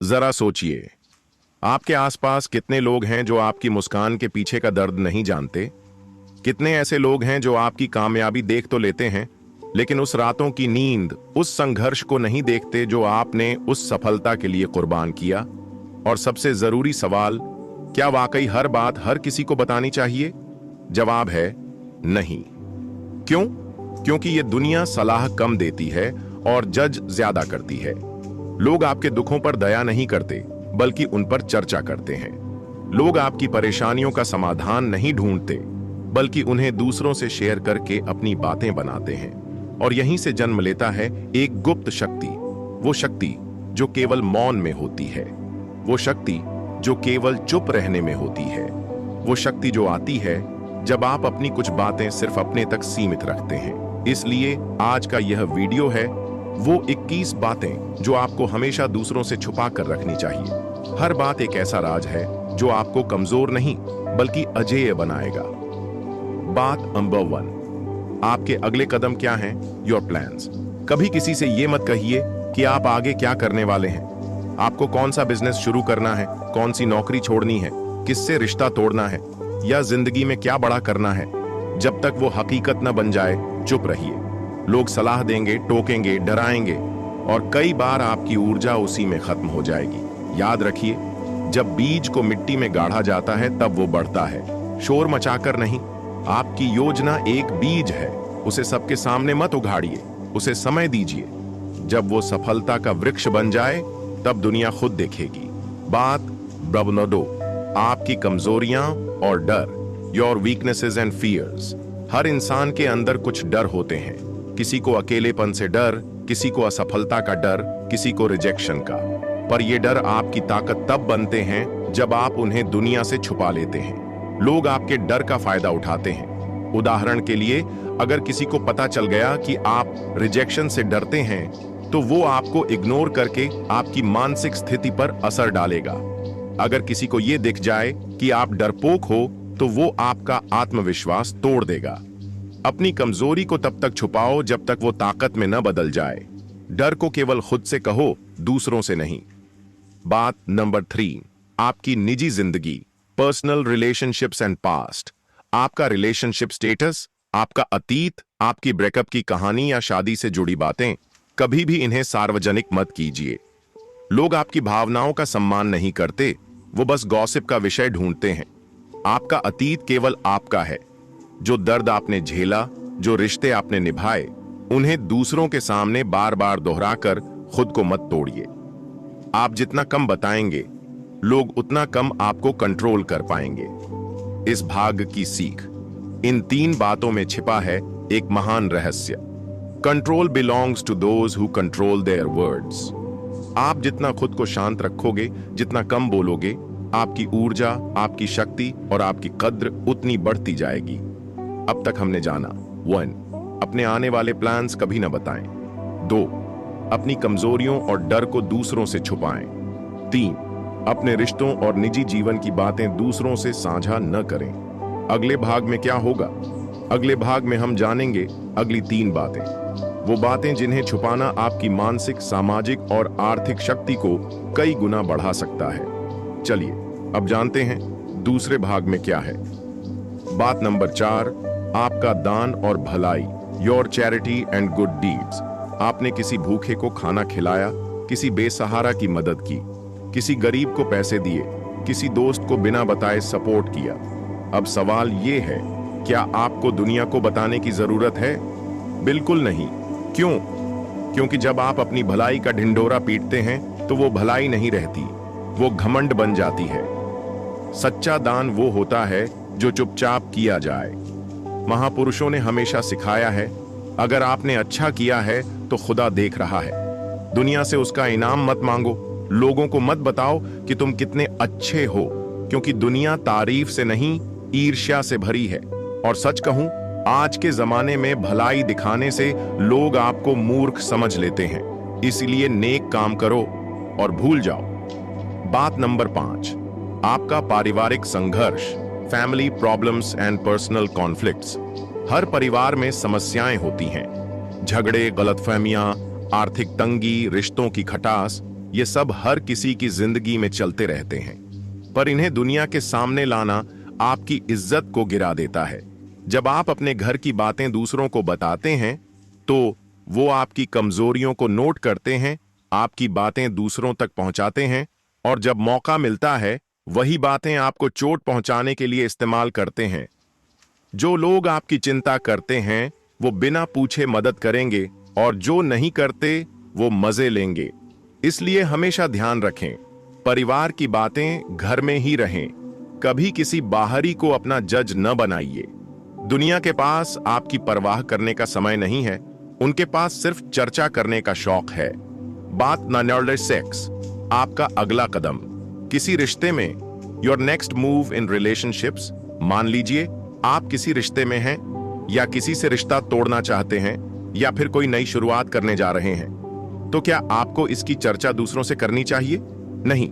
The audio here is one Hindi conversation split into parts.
जरा सोचिए, आपके आसपास कितने लोग हैं जो आपकी मुस्कान के पीछे का दर्द नहीं जानते। कितने ऐसे लोग हैं जो आपकी कामयाबी देख तो लेते हैं, लेकिन उस रातों की नींद, उस संघर्ष को नहीं देखते जो आपने उस सफलता के लिए कुर्बान किया। और सबसे जरूरी सवाल, क्या वाकई हर बात हर किसी को बतानी चाहिए? जवाब है नहीं। क्यों? क्योंकि ये दुनिया सलाह कम देती है और जज ज्यादा करती है। लोग आपके दुखों पर दया नहीं करते, बल्कि उन पर चर्चा करते हैं। लोग आपकी परेशानियों का समाधान नहीं ढूंढते, बल्कि उन्हें दूसरों से शेयर करके अपनी बातें बनाते हैं। और यहीं से जन्म लेता है एक गुप्त शक्ति, वो शक्ति जो केवल मौन में होती है, वो शक्ति जो केवल चुप रहने में होती है, वो शक्ति जो आती है जब आप अपनी कुछ बातें सिर्फ अपने तक सीमित रखते हैं। इसलिए आज का यह वीडियो है वो 21 बातें जो आपको हमेशा दूसरों से छुपा कर रखनी चाहिए। हर बात एक ऐसा राज है जो आपको कमजोर नहीं बल्कि अजेय बनाएगा। बात नंबर 1, आपके अगले कदम क्या हैं? Your plans. कभी किसी से ये मत कहिए कि आप आगे क्या करने वाले हैं। आपको कौन सा बिजनेस शुरू करना है, कौन सी नौकरी छोड़नी है, किससे रिश्ता तोड़ना है, या जिंदगी में क्या बड़ा करना है। जब तक वो हकीकत न बन जाए, चुप रहिए। लोग सलाह देंगे, टोकेंगे, डराएंगे, और कई बार आपकी ऊर्जा उसी में खत्म हो जाएगी। याद रखिए, जब बीज को मिट्टी में गाढ़ा जाता है तब वो बढ़ता है, शोर मचाकर नहीं। आपकी योजना एक बीज है, उसे सबके सामने मत उगाड़िए, उसे समय दीजिए। जब वो सफलता का वृक्ष बन जाए तब दुनिया खुद देखेगी। बात नंबर 2, आपकी कमजोरियां और डर। Your weaknesses and fears. हर इंसान के अंदर कुछ डर होते हैं। किसी को अकेलेपन से डर, किसी को असफलता का डर, किसी को रिजेक्शन का। पर ये डर आपकी ताकत तब बनते हैं जब आप उन्हें दुनिया से छुपा लेते हैं। लोग आपके डर का फायदा उठाते हैं। उदाहरण के लिए, अगर किसी को पता चल गया कि आप रिजेक्शन से डरते हैं, तो वो आपको इग्नोर करके आपकी मानसिक स्थिति पर असर डालेगा। अगर किसी को यह दिख जाए कि आप डरपोक हो, तो वो आपका आत्मविश्वास तोड़ देगा। अपनी कमजोरी को तब तक छुपाओ जब तक वो ताकत में न बदल जाए। डर को केवल खुद से कहो, दूसरों से नहीं। बात नंबर 3, आपकी निजी जिंदगी। Personal relationships and past. आपका रिलेशनशिप स्टेटस, आपका अतीत, आपकी ब्रेकअप की कहानी या शादी से जुड़ी बातें, कभी भी इन्हें सार्वजनिक मत कीजिए। लोग आपकी भावनाओं का सम्मान नहीं करते, वो बस गॉसिप का विषय ढूंढते हैं। आपका अतीत केवल आपका है। जो दर्द आपने झेला, जो रिश्ते आपने निभाए, उन्हें दूसरों के सामने बार बार दोहराकर खुद को मत तोड़िए। आप जितना कम बताएंगे, लोग उतना कम आपको कंट्रोल कर पाएंगे। इस भाग की सीख। इन 3 बातों में छिपा है एक महान रहस्य। Control belongs to those who control their words. आप जितना खुद को शांत रखोगे, जितना कम बोलोगे, आपकी ऊर्जा, आपकी शक्ति और आपकी कद्र उतनी बढ़ती जाएगी। अब तक हमने जाना 1, अपने आने वाले प्लान्स कभी न बताएं। 2, अपनी कमजोरियों और डर को दूसरों से छुपाएं। 3, अपने रिश्तों और निजी जीवन की बातें दूसरों से साझा न करें। अगले भाग में क्या होगा? अगले भाग में हम जानेंगे अगली 3 बातें, वो बातें जिन्हें छुपाना आपकी मानसिक, सामाजिक और आर्थिक शक्ति को कई गुना बढ़ा सकता है। चलिए अब जानते हैं दूसरे भाग में क्या है। बात नंबर 4, आपका दान और भलाई। Your charity and good deeds. आपने किसी भूखे को खाना खिलाया, किसी बेसहारा की मदद की, किसी गरीब को पैसे दिए, किसी दोस्त को बिना बताए सपोर्ट किया। अब सवाल ये है, क्या आपको दुनिया को बताने की जरूरत है? बिल्कुल नहीं। क्यों? क्योंकि जब आप अपनी भलाई का ढिंढोरा पीटते हैं तो वो भलाई नहीं रहती, वो घमंड बन जाती है। सच्चा दान वो होता है जो चुपचाप किया जाए। महापुरुषों ने हमेशा सिखाया है, अगर आपने अच्छा किया है तो खुदा देख रहा है। दुनिया से उसका इनाम मत मांगो। लोगों को मत बताओ कि तुम कितने अच्छे हो, क्योंकि दुनिया तारीफ से नहीं, ईर्ष्या से भरी है। और सच कहूं, आज के जमाने में भलाई दिखाने से लोग आपको मूर्ख समझ लेते हैं। इसलिए नेक काम करो और भूल जाओ। बात नंबर 5, आपका पारिवारिक संघर्ष। Family problems and personal conflicts. हर परिवार में समस्याएं होती हैं। झगड़े, गलतफहमियां, आर्थिक तंगी, रिश्तों की खटास, ये सब हर किसी की जिंदगी में चलते रहते हैं, पर इन्हें दुनिया के सामने लाना आपकी इज्जत को गिरा देता है। जब आप अपने घर की बातें दूसरों को बताते हैं तो वो आपकी कमजोरियों को नोट करते हैं, आपकी बातें दूसरों तक पहुंचाते हैं, और जब मौका मिलता है वही बातें आपको चोट पहुंचाने के लिए इस्तेमाल करते हैं। जो लोग आपकी चिंता करते हैं वो बिना पूछे मदद करेंगे, और जो नहीं करते वो मजे लेंगे। इसलिए हमेशा ध्यान रखें, परिवार की बातें घर में ही रहें। कभी किसी बाहरी को अपना जज न बनाइए। दुनिया के पास आपकी परवाह करने का समय नहीं है, उनके पास सिर्फ चर्चा करने का शौक है। बात नंबर 6, आपका अगला कदम किसी रिश्ते में। Your next move in relationships. मान लीजिए आप किसी रिश्ते में हैं, या किसी से रिश्ता तोड़ना चाहते हैं, या फिर कोई नई शुरुआत करने जा रहे हैं, तो क्या आपको इसकी चर्चा दूसरों से करनी चाहिए? नहीं।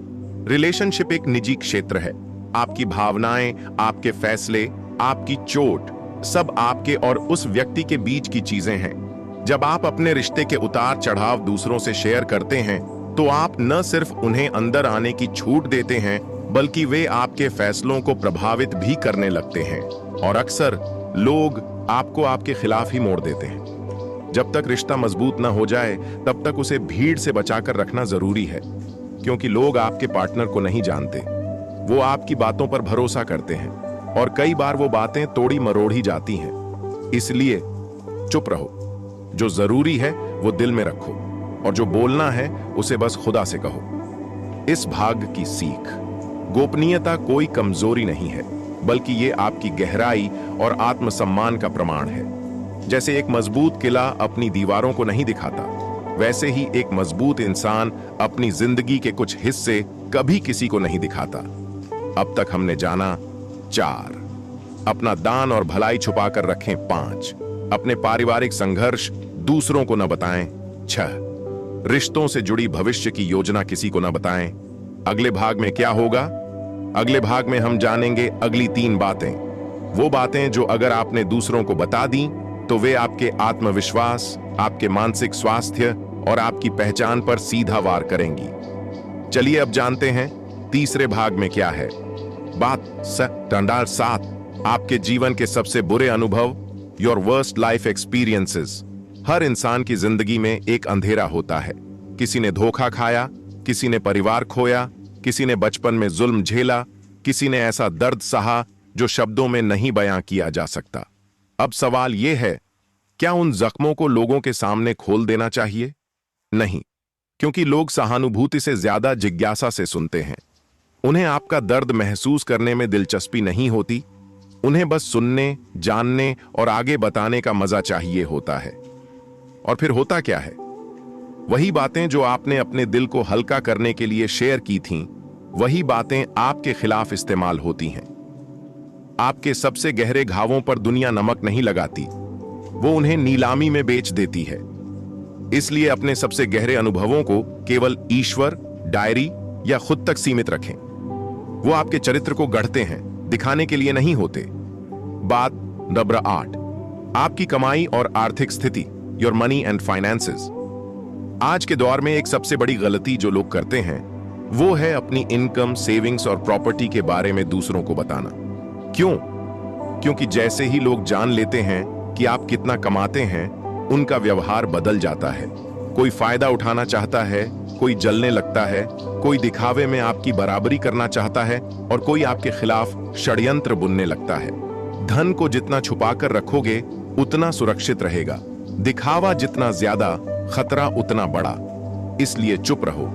रिलेशनशिप एक निजी क्षेत्र है। आपकी भावनाएं, आपके फैसले, आपकी चोट, सब आपके और उस व्यक्ति के बीच की चीजें हैं। जब आप अपने रिश्ते के उतार चढ़ाव दूसरों से शेयर करते हैं तो आप न सिर्फ उन्हें अंदर आने की छूट देते हैं, बल्कि वे आपके फैसलों को प्रभावित भी करने लगते हैं। और अक्सर लोग आपको आपके खिलाफ ही मोड़ देते हैं। जब तक रिश्ता मजबूत ना हो जाए तब तक उसे भीड़ से बचाकर रखना जरूरी है, क्योंकि लोग आपके पार्टनर को नहीं जानते। वो आपकी बातों पर भरोसा करते हैं, और कई बार वो बातें तोड़ी मरोड़ी जाती हैं। इसलिए चुप रहो। जो जरूरी है वो दिल में रखो, और जो बोलना है उसे बस खुदा से कहो। इस भाग की सीख, गोपनीयता कोई कमजोरी नहीं है, बल्कि ये आपकी गहराई और आत्मसम्मान का प्रमाण है। जैसे एक मजबूत किला अपनी दीवारों को नहीं दिखाता, वैसे ही एक मजबूत इंसान अपनी जिंदगी के कुछ हिस्से कभी किसी को नहीं दिखाता। अब तक हमने जाना 4, अपना दान और भलाई छुपाकर रखें। 5, अपने पारिवारिक संघर्ष दूसरों को न बताएं। 6, रिश्तों से जुड़ी भविष्य की योजना किसी को न बताएं। अगले भाग में क्या होगा? अगले भाग में हम जानेंगे अगली 3 बातें, वो बातें जो अगर आपने दूसरों को बता दी तो वे आपके आत्मविश्वास, आपके मानसिक स्वास्थ्य और आपकी पहचान पर सीधा वार करेंगी। चलिए अब जानते हैं तीसरे भाग में क्या है। बात नंबर 7, आपके जीवन के सबसे बुरे अनुभव, योर वर्स्ट लाइफ एक्सपीरियंसेस। हर इंसान की जिंदगी में एक अंधेरा होता है। किसी ने धोखा खाया, किसी ने परिवार खोया, किसी ने बचपन में जुल्म झेला, किसी ने ऐसा दर्द सहा जो शब्दों में नहीं बयां किया जा सकता। अब सवाल यह है, क्या उन जख्मों को लोगों के सामने खोल देना चाहिए? नहीं, क्योंकि लोग सहानुभूति से ज्यादा जिज्ञासा से सुनते हैं। उन्हें आपका दर्द महसूस करने में दिलचस्पी नहीं होती। उन्हें बस सुनने, जानने और आगे बताने का मजा चाहिए होता है। और फिर होता क्या है? वही बातें जो आपने अपने दिल को हल्का करने के लिए शेयर की थीं, वही बातें आपके खिलाफ इस्तेमाल होती हैं। आपके सबसे गहरे घावों पर दुनिया नमक नहीं लगाती, वो उन्हें नीलामी में बेच देती है। इसलिए अपने सबसे गहरे अनुभवों को केवल ईश्वर, डायरी या खुद तक सीमित रखें। वो आपके चरित्र को गढ़ते हैं, दिखाने के लिए नहीं होते। बात नंबर 8, आपकी कमाई और आर्थिक स्थिति, योर मनी एंड फाइनेंसेस। आज के दौर में एक सबसे बड़ी गलती जो लोग करते हैं वो है अपनी इनकम, सेविंग्स और प्रॉपर्टी के बारे में दूसरों को बताना। क्यों? क्योंकि जैसे ही लोग जान लेते हैं कि आप कितना कमाते हैं, उनका व्यवहार बदल जाता है। कोई फायदा उठाना चाहता है, कोई जलने लगता है, कोई दिखावे में आपकी बराबरी करना चाहता है, और कोई आपके खिलाफ षड्यंत्र बुनने लगता है। धन को जितना छुपाकर रखोगे उतना सुरक्षित रहेगा। दिखावा जितना ज्यादा, खतरा उतना बड़ा। इसलिए चुप रहो,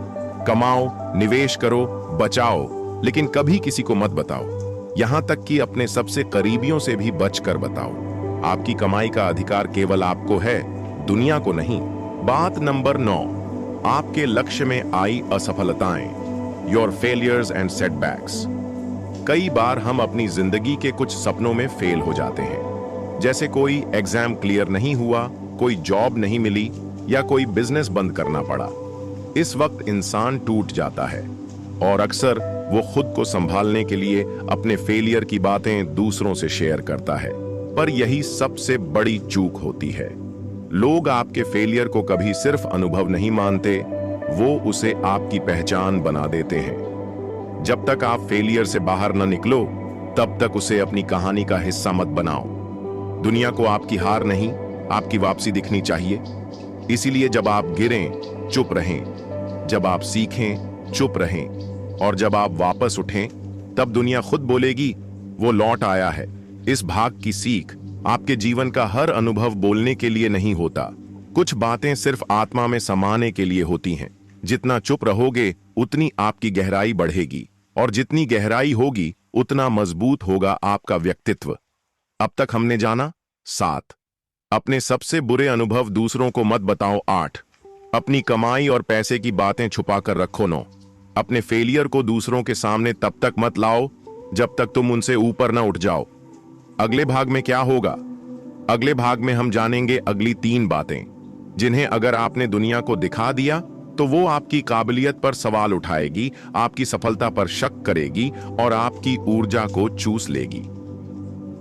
कमाओ, निवेश करो, बचाओ, लेकिन कभी किसी को मत बताओ। यहां तक कि अपने सबसे करीबियों से भी बचकर बताओ। आपकी कमाई का अधिकार केवल आपको है, दुनिया को नहीं। बात नंबर 9, आपके लक्ष्य में आई असफलताएं, योर फेलियर्स एंड सेटबैक्स। कई बार हम अपनी जिंदगी के कुछ सपनों में फेल हो जाते हैं। जैसे कोई एग्जाम क्लियर नहीं हुआ, कोई जॉब नहीं मिली, या कोई बिजनेस बंद करना पड़ा। इस वक्त इंसान टूट जाता है, और अक्सर वो खुद को संभालने के लिए अपने फेलियर की बातें दूसरों से शेयर करता है। पर यही सबसे बड़ी चूक होती है। लोग आपके फेलियर को कभी सिर्फ अनुभव नहीं मानते, वो उसे आपकी पहचान बना देते हैं। जब तक आप फेलियर से बाहर न निकलो, तब तक उसे अपनी कहानी का हिस्सा मत बनाओ। दुनिया को आपकी हार नहीं, आपकी वापसी दिखनी चाहिए। इसीलिए जब आप गिरें, चुप रहें। जब आप सीखें, चुप रहें। और जब आप वापस उठें, तब दुनिया खुद बोलेगी, वो लौट आया है। इस भाग की सीख, आपके जीवन का हर अनुभव बोलने के लिए नहीं होता। कुछ बातें सिर्फ आत्मा में समाने के लिए होती हैं। जितना चुप रहोगे, उतनी आपकी गहराई बढ़ेगी, और जितनी गहराई होगी, उतना मजबूत होगा आपका व्यक्तित्व। अब तक हमने जाना 7, अपने सबसे बुरे अनुभव दूसरों को मत बताओ। 8, अपनी कमाई और पैसे की बातें छुपा कर रखो। 9, अपने फेलियर को दूसरों के सामने तब तक मत लाओ जब तक तुम उनसे ऊपर ना उठ जाओ। अगले भाग में क्या होगा? अगले भाग में हम जानेंगे अगली 3 बातें, जिन्हें अगर आपने दुनिया को दिखा दिया तो वो आपकी काबिलियत पर सवाल उठाएगी, आपकी सफलता पर शक करेगी और आपकी ऊर्जा को चूस लेगी।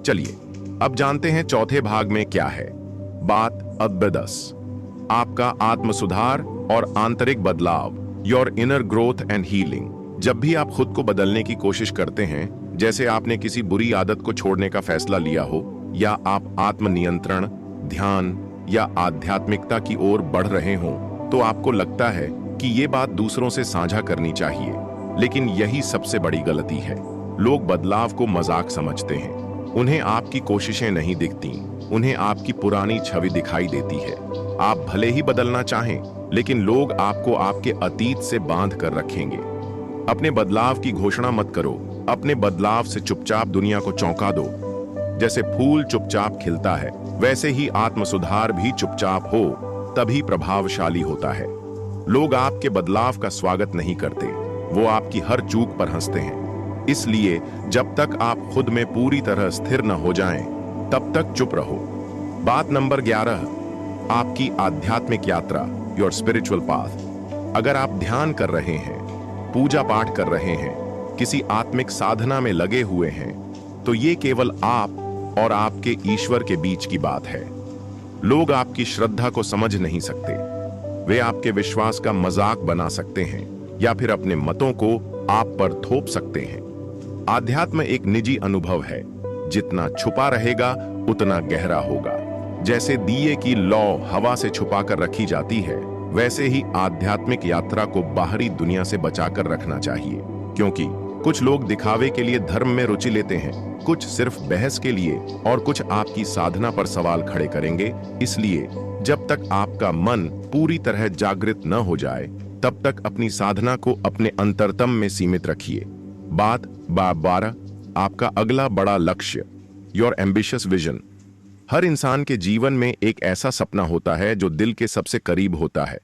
चलिए अब जानते हैं चौथे भाग में क्या है। बात अध्याय 10, आपका आत्म सुधार और आंतरिक बदलाव, your inner growth and healing. जब भी आप खुद को बदलने की कोशिश करते हैं, जैसे आपने किसी बुरी आदत को छोड़ने का फैसला लिया हो, या आप आत्मनियंत्रण, ध्यान या आध्यात्मिकता की ओर बढ़ रहे हों, तो आपको लगता है कि ये बात दूसरों से साझा करनी चाहिए। लेकिन यही सबसे बड़ी गलती है। लोग बदलाव को मजाक समझते हैं। उन्हें आपकी कोशिशें नहीं दिखती, उन्हें आपकी पुरानी छवि दिखाई देती है। आप भले ही बदलना चाहें, लेकिन लोग आपको आपके अतीत से बांध कर रखेंगे। अपने बदलाव की घोषणा मत करो, अपने बदलाव से चुपचाप दुनिया को चौंका दो। जैसे फूल चुपचाप खिलता है, वैसे ही आत्म सुधार भी चुपचाप हो तभी प्रभावशाली होता है। लोग आपके बदलाव का स्वागत नहीं करते, वो आपकी हर चूक पर हंसते हैं। इसलिए जब तक आप खुद में पूरी तरह स्थिर न हो जाएं, तब तक चुप रहो। बात नंबर 11, आपकी आध्यात्मिक यात्रा, योर स्पिरिचुअल पाथ। अगर आप ध्यान कर रहे हैं, पूजा पाठ कर रहे हैं, किसी आत्मिक साधना में लगे हुए हैं, तो ये केवल आप और आपके ईश्वर के बीच की बात है। लोग आपकी श्रद्धा को समझ नहीं सकते। वे आपके विश्वास का मजाक बना सकते हैं या फिर अपने मतों को आप पर थोप सकते हैं। आध्यात्म एक निजी अनुभव है। जितना छुपा रहेगा, उतना गहरा होगा। जैसे दिए की लौ हवा से छुपा कर रखी जाती है, वैसे ही आध्यात्मिक यात्रा को बाहरी दुनिया से बचाकर रखना चाहिए। क्योंकि कुछ लोग दिखावे के लिए धर्म में रुचि लेते हैं, कुछ सिर्फ बहस के लिए, और कुछ आपकी साधना पर सवाल खड़े करेंगे। इसलिए जब तक आपका मन पूरी तरह जागृत न हो जाए, तब तक अपनी साधना को अपने अंतरतम में सीमित रखिए। बात 12, आपका अगला बड़ा लक्ष्य, योर एम्बिशियस विजन। हर इंसान के जीवन में एक ऐसा सपना होता है जो दिल के सबसे करीब होता है।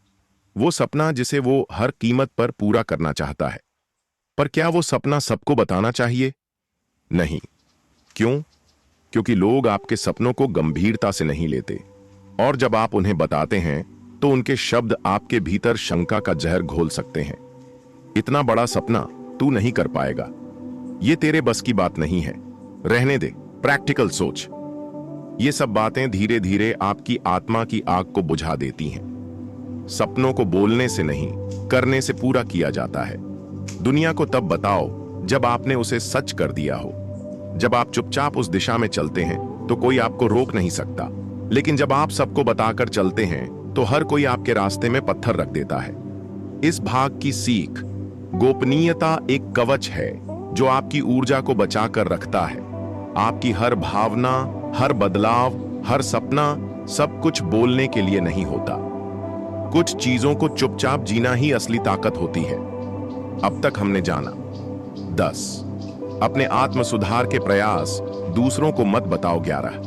वो सपना जिसे वो हर कीमत पर पूरा करना चाहता है। पर क्या वो सपना सबको बताना चाहिए? नहीं। क्यों? क्योंकि लोग आपके सपनों को गंभीरता से नहीं लेते, और जब आप उन्हें बताते हैं तो उनके शब्द आपके भीतर शंका का जहर घोल सकते हैं। इतना बड़ा सपना तू नहीं कर पाएगा, ये तेरे बस की बात नहीं है, रहने दे, प्रैक्टिकल सोच। ये सब बातें धीरे धीरे आपकी आत्मा की आग को बुझा देती हैं। सपनों को बोलने से नहीं, करने से पूरा किया जाता है। दुनिया को तब बताओ जब आपने उसे सच कर दिया हो। जब आप चुपचाप उस दिशा में चलते हैं तो कोई आपको रोक नहीं सकता, लेकिन जब आप सबको बताकर चलते हैं तो हर कोई आपके रास्ते में पत्थर रख देता है। इस भाग की सीख, गोपनीयता एक कवच है जो आपकी ऊर्जा को बचाकर रखता है। आपकी हर भावना, हर बदलाव, हर सपना, सब कुछ बोलने के लिए नहीं होता। कुछ चीजों को चुपचाप जीना ही असली ताकत होती है। अब तक हमने जाना 10, अपने आत्म सुधार के प्रयास, दूसरों को मत बताओ। 11,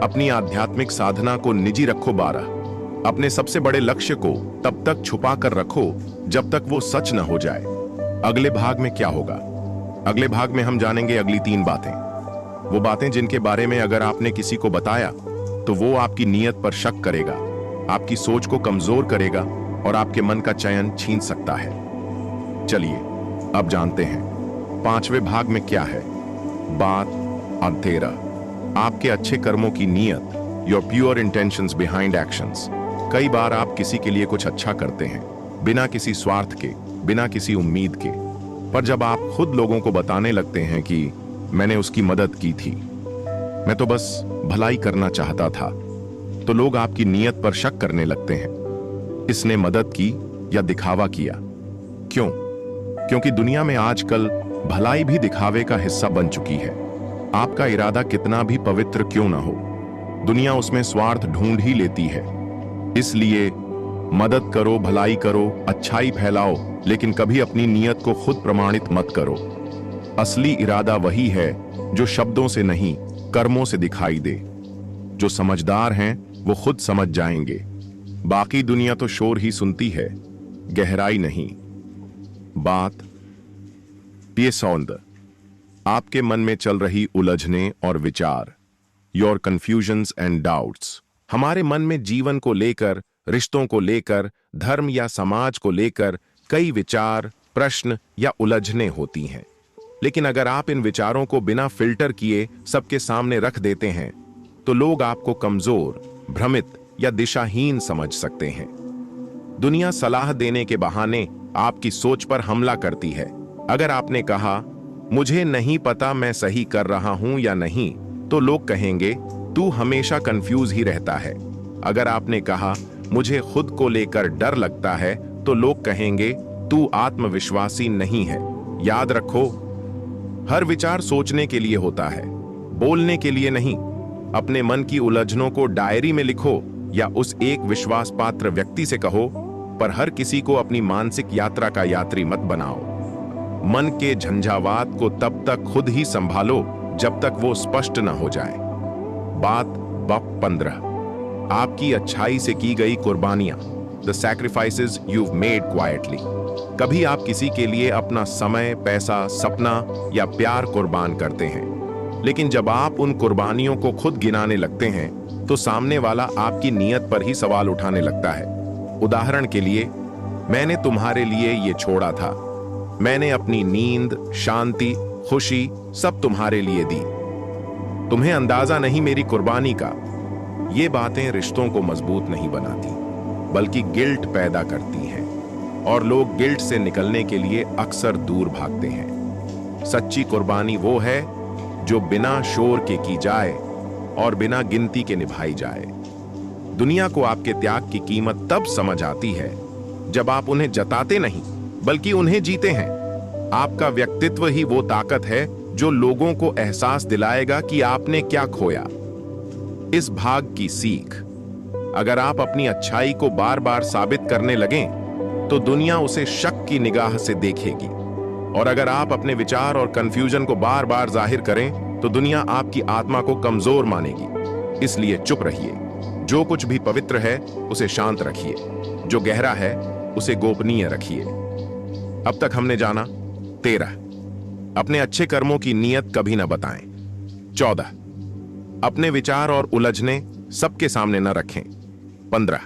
अपनी आध्यात्मिक साधना को निजी रखो। 12, अपने सबसे बड़े लक्ष्य को तब तक छुपा कर रखो जब तक वो सच न हो जाए। अगले भाग में क्या होगा? अगले भाग में हम जानेंगे अगली 3 बातें, वो बातें जिनके बारे में अगर आपने किसी को बताया तो वो आपकी नीयत पर शक करेगा, आपकी सोच को कमजोर करेगा और आपके मन का चयन छीन सकता है। चलिए अब जानते हैं 5वें भाग में क्या है। बात 13, आपके अच्छे कर्मों की नीयत, your pure intentions behind actions. कई बार आप किसी के लिए कुछ अच्छा करते हैं, बिना किसी स्वार्थ के, बिना किसी उम्मीद के। पर जब आप खुद लोगों को बताने लगते हैं कि मैंने उसकी मदद की थी, मैं तो बस भलाई करना चाहता था, तो लोग आपकी नीयत पर शक करने लगते हैं। इसने मदद की या दिखावा किया? क्यों? क्योंकि दुनिया में आजकल भलाई भी दिखावे का हिस्सा बन चुकी है। आपका इरादा कितना भी पवित्र क्यों ना हो, दुनिया उसमें स्वार्थ ढूंढ ही लेती है। इसलिए मदद करो, भलाई करो, अच्छाई फैलाओ, लेकिन कभी अपनी नीयत को खुद प्रमाणित मत करो। असली इरादा वही है जो शब्दों से नहीं, कर्मों से दिखाई दे। जो समझदार हैं वो खुद समझ जाएंगे। बाकी दुनिया तो शोर ही सुनती है, गहराई नहीं। बात पियसौंद, आपके मन में चल रही उलझने और विचार, योर कंफ्यूजन्स एंड डाउट्स। हमारे मन में जीवन को लेकर, रिश्तों को लेकर, धर्म या समाज को लेकर कई विचार, प्रश्न या उलझने होती हैं। लेकिन अगर आप इन विचारों को बिना फिल्टर किए सबके सामने रख देते हैं, तो लोग आपको कमजोर, भ्रमित या दिशाहीन समझ सकते हैं। दुनिया सलाह देने के बहाने आपकी सोच पर हमला करती है। अगर आपने कहा, मुझे नहीं पता मैं सही कर रहा हूं या नहीं, तो लोग कहेंगे, तू हमेशा कंफ्यूज ही रहता है। अगर आपने कहा, मुझे खुद को लेकर डर लगता है, तो लोग कहेंगे, तू आत्मविश्वासी नहीं है। याद रखो, हर विचार सोचने के लिए होता है, बोलने के लिए नहीं। अपने मन की उलझनों को डायरी में लिखो या उस एक विश्वास पात्र व्यक्ति से कहो, पर हर किसी को अपनी मानसिक यात्रा का यात्री मत बनाओ। मन के झंझावात को तब तक खुद ही संभालो जब तक वो स्पष्ट न हो जाए। बात बप 15, आपकी अच्छाई से की गई कुर्बानियां, the sacrifices you've made quietly। कभी आप किसी के लिए अपना समय, पैसा, सपना या प्यार कुर्बान करते हैं, लेकिन जब आप उन कुर्बानियों को खुद गिनाने लगते हैं, तो सामने वाला आपकी नीयत पर ही सवाल उठाने लगता है। उदाहरण के लिए, मैंने तुम्हारे लिए ये छोड़ा था, मैंने अपनी नींद, शांति, खुशी सब तुम्हारे लिए दी, तुम्हें अंदाजा नहीं मेरी कुर्बानी का। ये बातें रिश्तों को मजबूत नहीं बनाती, बल्कि गिल्ट पैदा करती हैं, और लोग गिल्ट से निकलने के लिए अक्सर दूर भागते हैं। सच्ची कुर्बानी वो है जो बिना शोर के की जाए और बिना गिनती के निभाई जाए। दुनिया को आपके त्याग की कीमत तब समझ आती है जब आप उन्हें जताते नहीं, बल्कि उन्हें जीते हैं। आपका व्यक्तित्व ही वो ताकत है जो लोगों को एहसास दिलाएगा कि आपने क्या खोया। इस भाग की सीख, अगर आप अपनी अच्छाई को बार बार साबित करने लगें, तो दुनिया उसे शक की निगाह से देखेगी, और अगर आप अपने विचार और कंफ्यूजन को बार बार जाहिर करें, तो दुनिया आपकी आत्मा को कमजोर मानेगी। इसलिए चुप रहिए। जो कुछ भी पवित्र है उसे शांत रखिए, जो गहरा है उसे गोपनीय रखिए। अब तक हमने जाना 13, अपने अच्छे कर्मों की नीयत कभी न बताएं। 14, अपने विचार और उलझने सबके सामने न रखें। 15,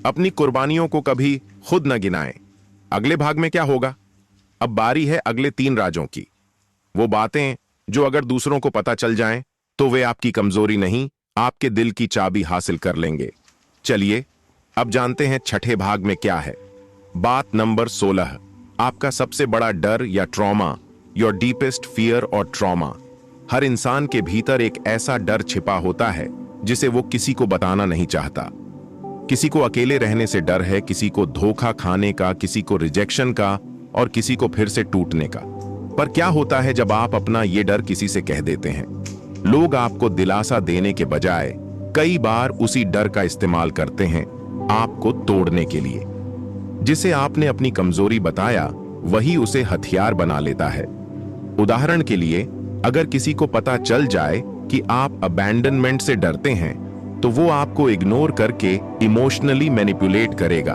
अपनी कुर्बानियों को कभी खुद न गिनाएं। अगले भाग में क्या होगा? अब बारी है अगले 3 राजों की, वो बातें जो अगर दूसरों को पता चल जाएं, तो वे आपकी कमजोरी नहीं, आपके दिल की चाबी हासिल कर लेंगे। चलिए अब जानते हैं छठे भाग में क्या है। बात नंबर 16, आपका सबसे बड़ा डर या ट्रॉमा, योर डीपेस्ट फियर और ट्रॉमा। हर इंसान के भीतर एक ऐसा डर छिपा होता है जिसे वो किसी को बताना नहीं चाहता। किसी को अकेले रहने से डर है, किसी को धोखा खाने का, किसी को रिजेक्शन का, और किसी को फिर से टूटने का। पर क्या होता है जब आप अपना ये डर किसी से कह देते हैं? लोग आपको दिलासा देने के बजाय कई बार उसी डर का इस्तेमाल करते हैं आपको तोड़ने के लिए। जिसे आपने अपनी कमजोरी बताया, वही उसे हथियार बना लेता है। उदाहरण के लिए, अगर किसी को पता चल जाए कि आप अबैंडनमेंट से डरते हैं, तो वो आपको इग्नोर करके इमोशनली मैनिपुलेट करेगा।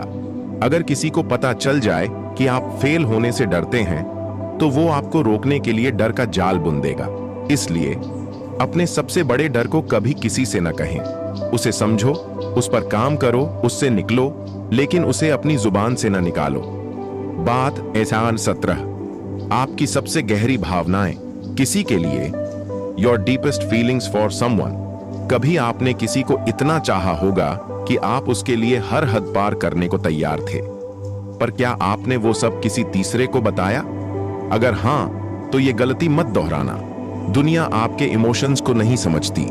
अगर किसी को पता चल जाए कि आप फेल होने से डरते हैं, तो वो आपको रोकने के लिए डर का जाल बुन देगा। इसलिए अपने सबसे बड़े डर को कभी किसी से न कहें। उसे समझो, उस पर काम करो, उससे निकलो, लेकिन उसे अपनी जुबान से न निकालो। बात एहसान 17, आपकी सबसे गहरी भावनाएं किसी के लिए, your deepest feelings for someone. कभी आपने किसी को इतना चाहा होगा कि आप उसके लिए हर हद पार करने को तैयार थे, पर क्या आपने वो सब किसी तीसरे को बताया? अगर हाँ, तो ये गलती मत दोहराना। दुनिया आपके इमोशंस को नहीं समझती,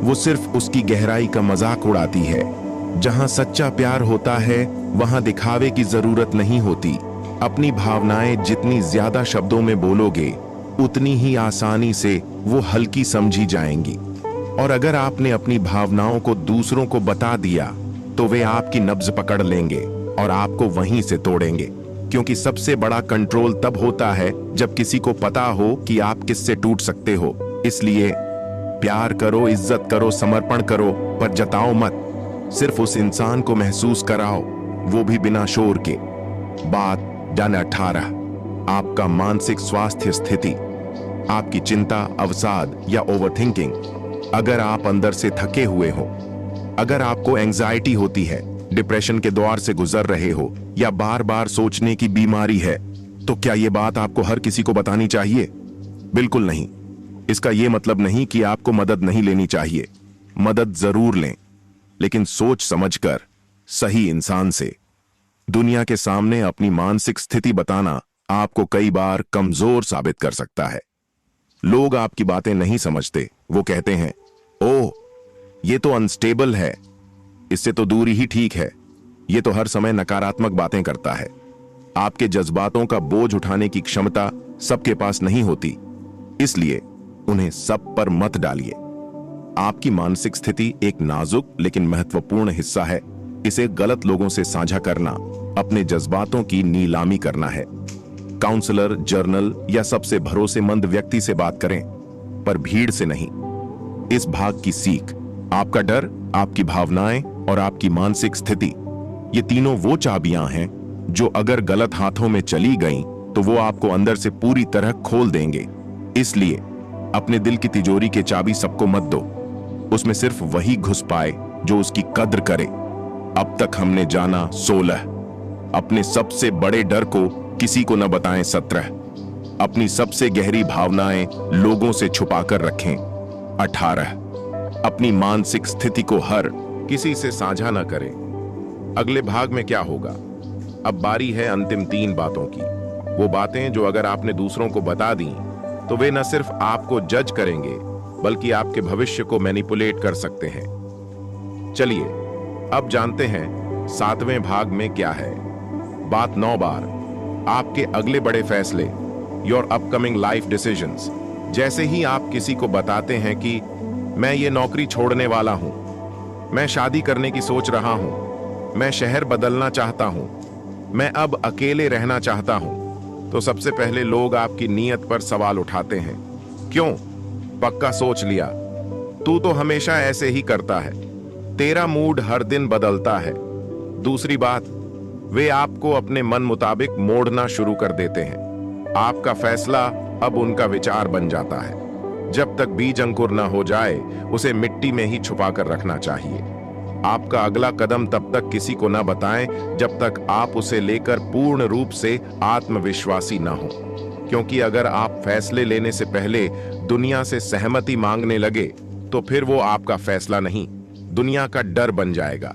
वो सिर्फ उसकी गहराई का मजाक उड़ाती है। जहां सच्चा प्यार होता है वहां दिखावे की जरूरत नहीं होती। अपनी भावनाएं जितनी ज्यादा शब्दों में बोलोगे, उतनी ही आसानी से वो हल्की समझी जाएंगी। और अगर आपने अपनी भावनाओं को दूसरों को बता दिया, तो वे आपकी नब्ज पकड़ लेंगे और आपको वहीं से तोड़ेंगे। क्योंकि सबसे बड़ा कंट्रोल तब होता है जब किसी को पता हो कि आप किससे टूट सकते हो। इसलिए प्यार करो, इज्जत करो, समर्पण करो, पर जताओ मत। सिर्फ उस इंसान को महसूस कराओ, वो भी बिना शोर के। बात डन 18। आपका मानसिक स्वास्थ्य स्थिति, आपकी चिंता, अवसाद या ओवरथिंकिंग। अगर आप अंदर से थके हुए हो, अगर आपको एंजाइटी होती है, डिप्रेशन के द्वार से गुजर रहे हो या बार बार सोचने की बीमारी है, तो क्या यह बात आपको हर किसी को बतानी चाहिए? बिल्कुल नहीं। इसका यह मतलब नहीं कि आपको मदद नहीं लेनी चाहिए। मदद जरूर लें, लेकिन सोच समझकर, सही इंसान से। दुनिया के सामने अपनी मानसिक स्थिति बताना आपको कई बार कमजोर साबित कर सकता है। लोग आपकी बातें नहीं समझते। वो कहते हैं, ओह, ये तो अनस्टेबल है, इससे तो दूरी ही ठीक है, ये तो हर समय नकारात्मक बातें करता है। आपके जज्बातों का बोझ उठाने की क्षमता सबके पास नहीं होती, इसलिए उन्हें सब पर मत डालिए। आपकी मानसिक स्थिति एक नाजुक लेकिन महत्वपूर्ण हिस्सा है। इसे गलत लोगों से साझा करना अपने जज्बातों की नीलामी करना है। काउंसलर, जर्नल या सबसे भरोसेमंद व्यक्ति से बात करें, पर भीड़ से नहीं। इस भाग की सीख, आपका डर, आपकी भावनाएं और आपकी मानसिक स्थिति, ये तीनों वो चाबियां हैं जो अगर गलत हाथों में चली गईं, तो वो आपको अंदर से पूरी तरह खोल देंगे। इसलिए अपने दिल की तिजोरी के चाबी सबको मत दो, उसमें सिर्फ वही घुस पाए जो उसकी कद्र करे। अब तक हमने जाना 16। अपने सबसे बड़े डर को किसी को न बताएं 17। अपनी सबसे गहरी भावनाएं लोगों से छुपाकर रखें 18। अपनी मानसिक स्थिति को हर किसी से साझा न करें। अगले भाग में क्या होगा? अब बारी है अंतिम 3 बातों की। वो बातें जो अगर आपने दूसरों को बता दी, तो वे न सिर्फ आपको जज करेंगे, बल्कि आपके भविष्य को मैनिपुलेट कर सकते हैं। चलिए अब जानते हैं 7वें भाग में क्या है। बात 9 बार, आपके अगले बड़े फैसले, योर अपकमिंग लाइफ डिसीजंस। जैसे ही आप किसी को बताते हैं कि मैं ये नौकरी छोड़ने वाला हूं, मैं शादी करने की सोच रहा हूं, मैं शहर बदलना चाहता हूं, मैं अब अकेले रहना चाहता हूं, तो सबसे पहले लोग आपकी नीयत पर सवाल उठाते हैं। क्यों? पक्का सोच लिया? तू तो हमेशा ऐसे ही करता है, तेरा मूड हर दिन बदलता है। दूसरी बात, वे आपको अपने मन मुताबिक मोड़ना शुरू कर देते हैं। आपका फैसला अब उनका विचार बन जाता है। जब तक बीज अंकुर ना हो जाए, उसे मिट्टी में ही छुपा कर रखना चाहिए। आपका अगला कदम तब तक किसी को ना बताएं जब तक आप उसे लेकर पूर्ण रूप से आत्मविश्वासी ना हो। क्योंकि अगर आप फैसले लेने से पहले दुनिया से सहमति मांगने लगे, तो फिर वो आपका फैसला नहीं, दुनिया का डर बन जाएगा।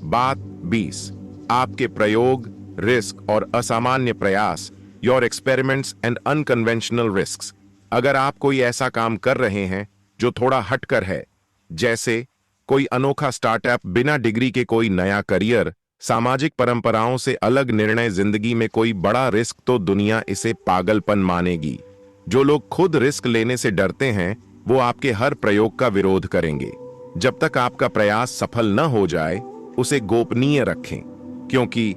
बात 20, आपके प्रयोग, रिस्क और असामान्य प्रयास, your experiments and unconventional risks. अगर आप कोई ऐसा काम कर रहे हैं जो थोड़ा हटकर है, जैसे कोई अनोखा स्टार्टअप, बिना डिग्री के कोई नया करियर, सामाजिक परंपराओं से अलग निर्णय, जिंदगी में कोई बड़ा रिस्क, तो दुनिया इसे पागलपन मानेगी। जो लोग खुद रिस्क लेने से डरते हैं, वो आपके हर प्रयोग का विरोध करेंगे। जब तक आपका प्रयास सफल न हो जाए, उसे गोपनीय रखें, क्योंकि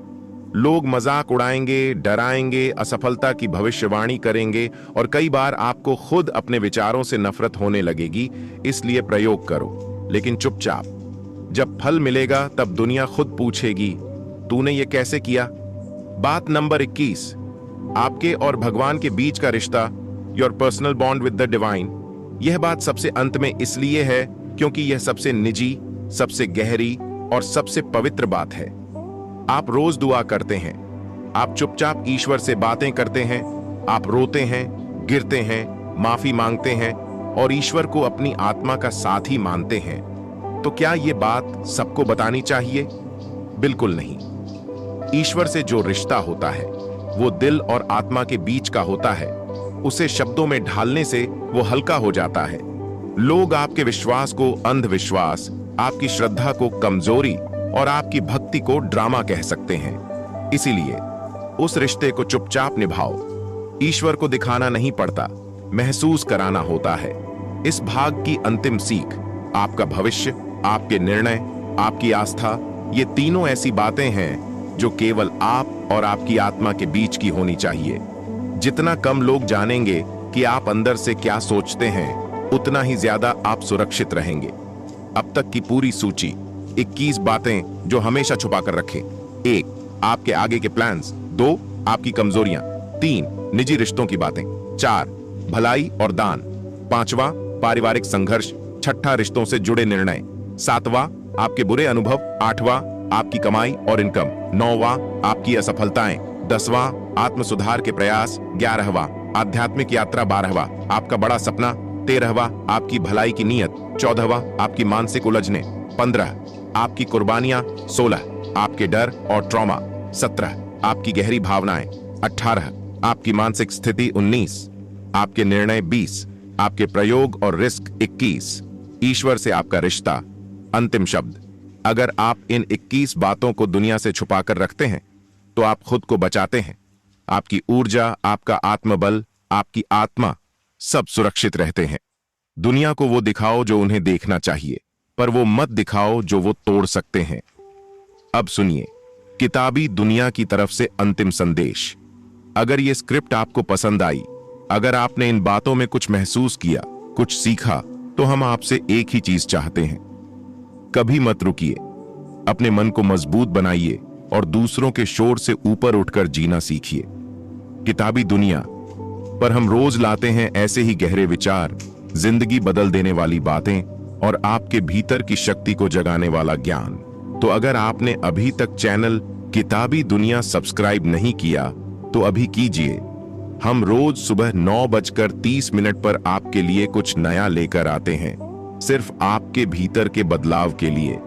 लोग मजाक उड़ाएंगे, डराएंगे, असफलता की भविष्यवाणी करेंगे और कई बार आपको खुद अपने विचारों से नफरत होने लगेगी। इसलिए प्रयोग करो, लेकिन चुपचाप। जब फल मिलेगा तब दुनिया खुद पूछेगी, तूने ये कैसे किया? बात नंबर 21, आपके और भगवान के बीच का रिश्ता, your personal bond with the divine. यह बात सबसे अंत में इसलिए है क्योंकि यह सबसे निजी, सबसे गहरी और सबसे पवित्र बात है। आप रोज दुआ करते हैं, आप चुपचाप ईश्वर से बातें करते हैं, आप रोते हैं, गिरते हैं, माफी मांगते हैं और ईश्वर को अपनी आत्मा का साथी मानते हैं। तो क्या यह बात सबको बतानी चाहिए? बिल्कुल नहीं। ईश्वर से जो रिश्ता होता है वो दिल और आत्मा के बीच का होता है। उसे शब्दों में ढालने से वो हल्का हो जाता है। लोग आपके विश्वास को अंधविश्वास, आपकी श्रद्धा को कमजोरी और आपकी भक्ति को ड्रामा कह सकते हैं। इसीलिए उस रिश्ते को चुपचाप निभाओ। ईश्वर को दिखाना नहीं पड़ता, महसूस कराना होता है। इस भाग की अंतिम सीख, आपका भविष्य, आपके निर्णय, आपकी आस्था, ये तीनों ऐसी बातें हैं जो केवल आप और आपकी आत्मा के बीच की होनी चाहिए। जितना कम लोग जानेंगे कि आप अंदर से क्या सोचते हैं, उतना ही ज्यादा आप सुरक्षित रहेंगे। अब तक की पूरी सूची 21 बातें जो हमेशा छुपा कर रखें। 1. आपके आगे के प्लान्स। 2. आपकी कमजोरियां। 3. निजी रिश्तों की बातें। 4. भलाई और दान। 5वां पारिवारिक संघर्ष। 6ठा रिश्तों से जुड़े निर्णय। 7वां आपके बुरे अनुभव। 8वां आपकी कमाई और इनकम। 9वां आपकी असफलताएं। 10वां आत्म सुधार के प्रयास। 11वां आध्यात्मिक यात्रा। 12वां आपका बड़ा सपना। 13वां आपकी भलाई की नीयत। 14वां आपकी मानसिक उलझने। 15 आपकी कुर्बानियां। 16 आपके डर और ट्रॉमा। 17 आपकी गहरी भावनाएं। 18 आपकी मानसिक स्थिति। 19 आपके निर्णय। 20 आपके प्रयोग और रिस्क। 21 ईश्वर से आपका रिश्ता। अंतिम शब्द, अगर आप इन 21 बातों को दुनिया से छुपाकर रखते हैं तो आप खुद को बचाते हैं। आपकी ऊर्जा, आपका आत्मबल, आपकी आत्मा सब सुरक्षित रहते हैं। दुनिया को वो दिखाओ जो उन्हें देखना चाहिए, पर वो मत दिखाओ जो वो तोड़ सकते हैं। अब सुनिए किताबी दुनिया की तरफ से अंतिम संदेश। अगर ये स्क्रिप्ट आपको पसंद आई, अगर आपने इन बातों में कुछ महसूस किया, कुछ सीखा, तो हम आपसे एक ही चीज चाहते हैं। कभी मत रुकिए, अपने मन को मजबूत बनाइए और दूसरों के शोर से ऊपर उठकर जीना सीखिए। किताबी दुनिया पर हम रोज लाते हैं ऐसे ही गहरे विचार, जिंदगी बदल देने वाली बातें और आपके भीतर की शक्ति को जगाने वाला ज्ञान। तो अगर आपने अभी तक चैनल किताबी दुनिया सब्सक्राइब नहीं किया तो अभी कीजिए। हम रोज सुबह 9:30 पर आपके लिए कुछ नया लेकर आते हैं, सिर्फ आपके भीतर के बदलाव के लिए।